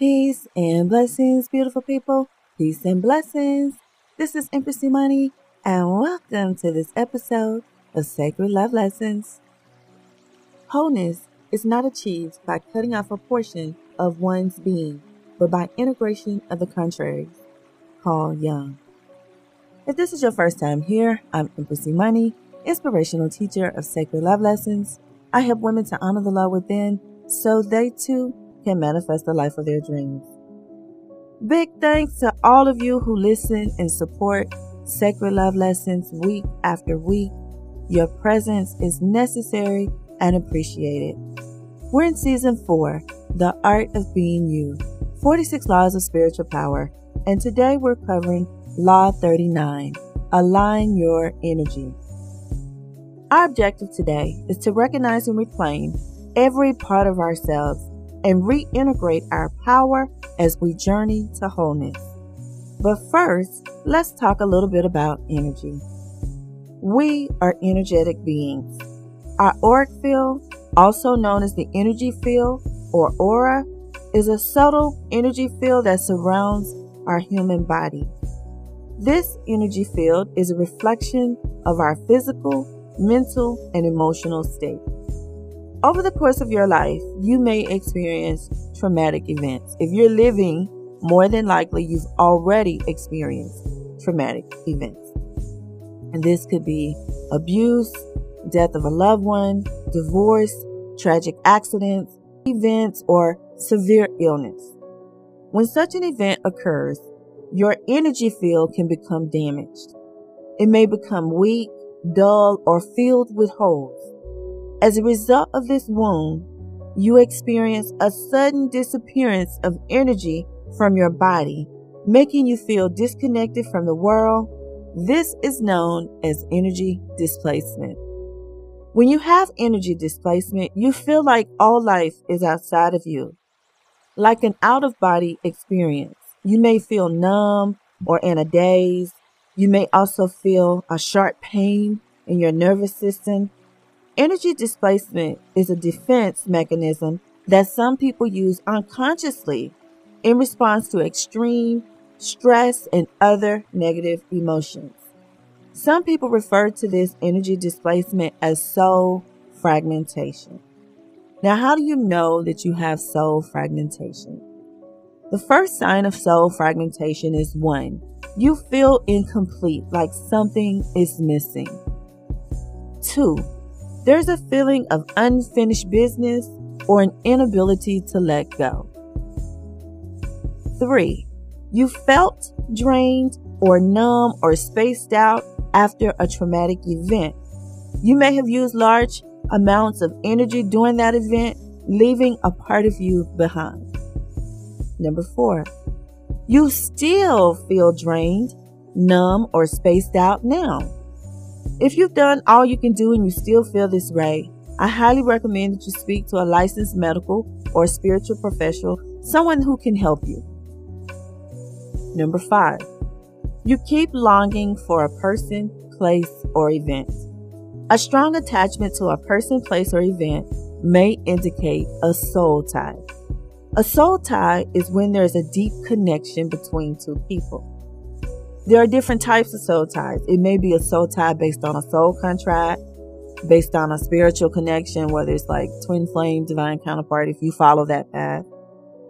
Peace and blessings, beautiful people. Peace and blessings. This is Empress Money, and welcome to this episode of Sacred Love Lessons. Wholeness is not achieved by cutting off a portion of one's being, but by integration of the contraries. Carl Jung. If this is your first time here, I'm Empress Money, inspirational teacher of Sacred Love Lessons. I help women to honor the love within so they too can manifest the life of their dreams. Big thanks to all of you who listen and support Sacred Love Lessons week after week. Your presence is necessary and appreciated. We're in season 4, The Art of Being You, 46 Laws of Spiritual Power, and today we're covering Law 39, Align Your Energy. Our objective today is to recognize and reclaim every part of ourselves and reintegrate our power as we journey to wholeness. But first, let's talk a little bit about energy. We are energetic beings. Our auric field, also known as the energy field or aura, is a subtle energy field that surrounds our human body. This energy field is a reflection of our physical, mental, and emotional state. Over the course of your life, you may experience traumatic events. If you're living, more than likely you've already experienced traumatic events. And this could be abuse, death of a loved one, divorce, tragic accidents, events, or severe illness. When such an event occurs, your energy field can become damaged. It may become weak, dull, or filled with holes. As a result of this wound, you experience a sudden disappearance of energy from your body, making you feel disconnected from the world. This is known as energy displacement. When you have energy displacement, you feel like all life is outside of you, like an out-of-body experience. You may feel numb or in a daze. You may also feel a sharp pain in your nervous system. Energy displacement is a defense mechanism that some people use unconsciously in response to extreme stress and other negative emotions. Some people refer to this energy displacement as soul fragmentation. Now, how do you know that you have soul fragmentation? The first sign of soul fragmentation is 1. You feel incomplete, like something is missing. 2. There's a feeling of unfinished business or an inability to let go. 3. You felt drained or numb or spaced out after a traumatic event. You may have used large amounts of energy during that event, leaving a part of you behind. 4. You still feel drained, numb, or spaced out now. If you've done all you can do and you still feel this way, I highly recommend that you speak to a licensed medical or spiritual professional, someone who can help you. 5. You keep longing for a person, place, or event. A strong attachment to a person, place, or event may indicate a soul tie. A soul tie is when there's a deep connection between two people. There are different types of soul ties. It may be a soul tie based on a soul contract, based on a spiritual connection, whether it's like twin flame, divine counterpart, if you follow that path.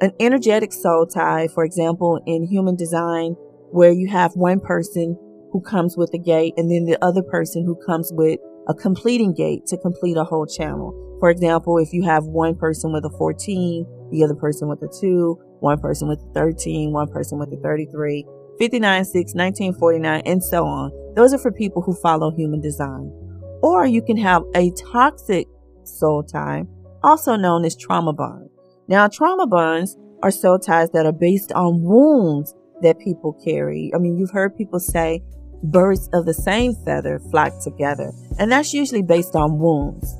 An energetic soul tie, for example, in human design, where you have one person who comes with a gate and then the other person who comes with a completing gate to complete a whole channel. For example, if you have one person with a 14, the other person with a 2, one person with a 13, one person with a 33, 59, 6, 1949, and so on. Those are for people who follow human design. Or you can have a toxic soul tie, also known as trauma bond. Now, trauma bonds are soul ties that are based on wounds that people carry. I mean, you've heard people say birds of the same feather flock together, and that's usually based on wounds.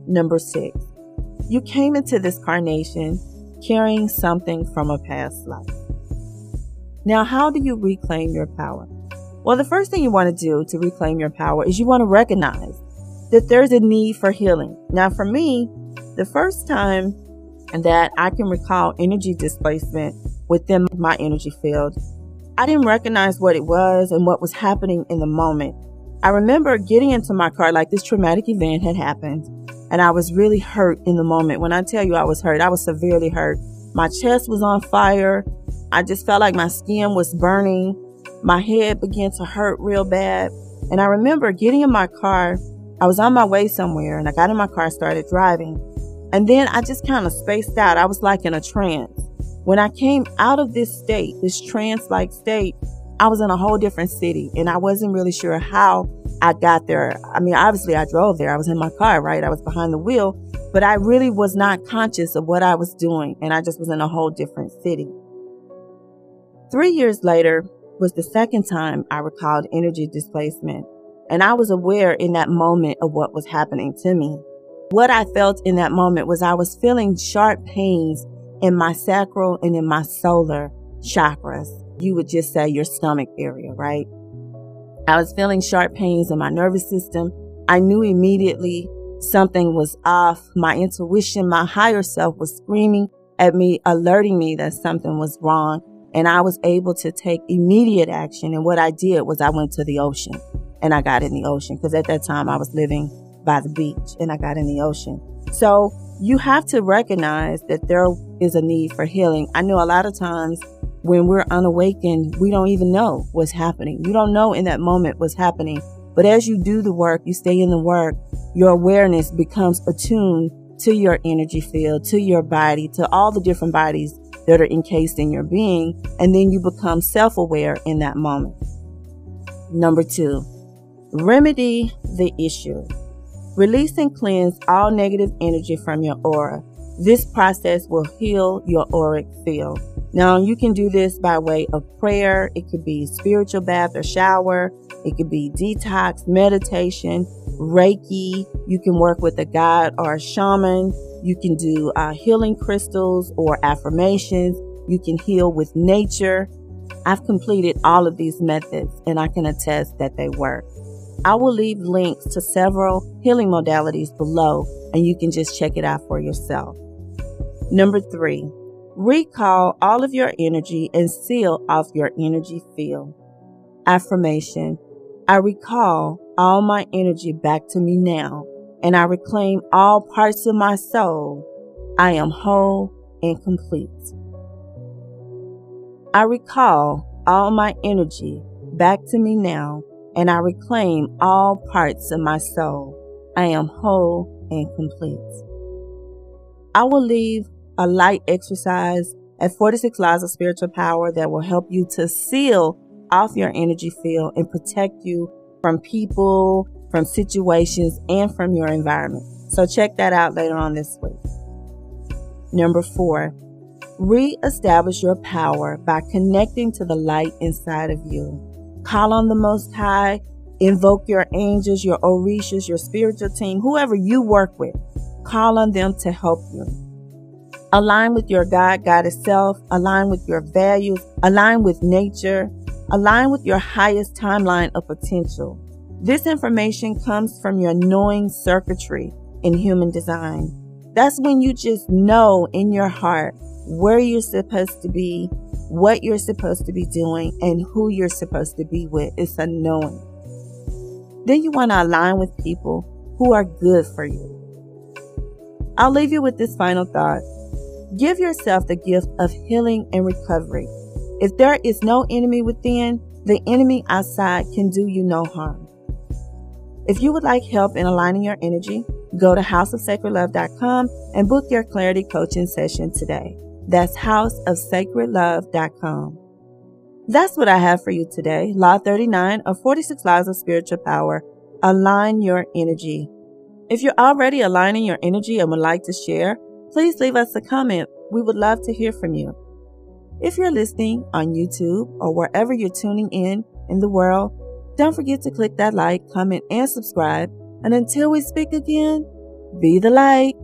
6. You came into this carnation carrying something from a past life. Now, how do you reclaim your power? Well, the first thing you want to do to reclaim your power is you want to recognize that there's a need for healing. Now, for me, the first time that I can recall energy displacement within my energy field. I didn't recognize what it was and what was happening in the moment. I remember getting into my car, like this traumatic event had happened, and I was really hurt in the moment. When I tell you I was hurt, I was severely hurt. My chest was on fire. I just felt like my skin was burning. My head began to hurt real bad. And I remember getting in my car. I was on my way somewhere, and I got in my car, started driving. And then I just kind of spaced out. I was like in a trance. When I came out of this state, this trance-like state, I was in a whole different city, and I wasn't really sure how I got there. I mean, obviously I drove there. I was in my car, right? I was behind the wheel, but I really was not conscious of what I was doing, and I just was in a whole different city. 3 years later was the second time I recalled energy displacement, and I was aware in that moment of what was happening to me. What I felt in that moment was I was feeling sharp pains in my sacral and in my solar chakras. You would just say your stomach area, right? I was feeling sharp pains in my nervous system. I knew immediately something was off. My intuition, my higher self was screaming at me, alerting me that something was wrong. And I was able to take immediate action. And what I did was I went to the ocean and I got in the ocean, because at that time I was living by the beach, and I got in the ocean. So you have to recognize that there is a need for healing. I know a lot of times when we're unawakened, we don't even know what's happening. You don't know in that moment what's happening. But as you do the work, you stay in the work, your awareness becomes attuned to your energy field, to your body, to all the different bodies that are encased in your being. And then you become self-aware in that moment. Number 2, remedy the issue. Release and cleanse all negative energy from your aura. This process will heal your auric field. Now, you can do this by way of prayer. It could be spiritual bath or shower. It could be detox, meditation, Reiki. You can work with a guide or a shaman. You can do healing crystals or affirmations. You can heal with nature. I've completed all of these methods, and I can attest that they work. I will leave links to several healing modalities below, and you can just check it out for yourself. Number 3, recall all of your energy and seal off your energy field. Affirmation: I recall all my energy back to me now, and I reclaim all parts of my soul. I am whole and complete. I recall all my energy back to me now, and I reclaim all parts of my soul. I am whole and complete. I will leave a light exercise at 46 Laws of Spiritual Power that will help you to seal off your energy field and protect you from people, from situations, and from your environment. So check that out later on this week. Number 4, reestablish your power by connecting to the light inside of you. Call on the Most High, invoke your angels, your orishas, your spiritual team, whoever you work with. Call on them to help you. Align with your God-guided self, align with your values, align with nature, align with your highest timeline of potential. This information comes from your knowing circuitry in human design. That's when you just know in your heart where you're supposed to be, what you're supposed to be doing, and who you're supposed to be with. It's a knowing. Then you want to align with people who are good for you. I'll leave you with this final thought. Give yourself the gift of healing and recovery. If there is no enemy within, the enemy outside can do you no harm. If you would like help in aligning your energy, go to houseofsacredlove.com and book your clarity coaching session today. That's houseofsacredlove.com. That's what I have for you today. Law 39 of 46 Laws of Spiritual Power. Align your energy. If you're already aligning your energy and would like to share, please leave us a comment. We would love to hear from you. If you're listening on YouTube or wherever you're tuning in the world, don't forget to click that like, comment, and subscribe. And until we speak again, be the light.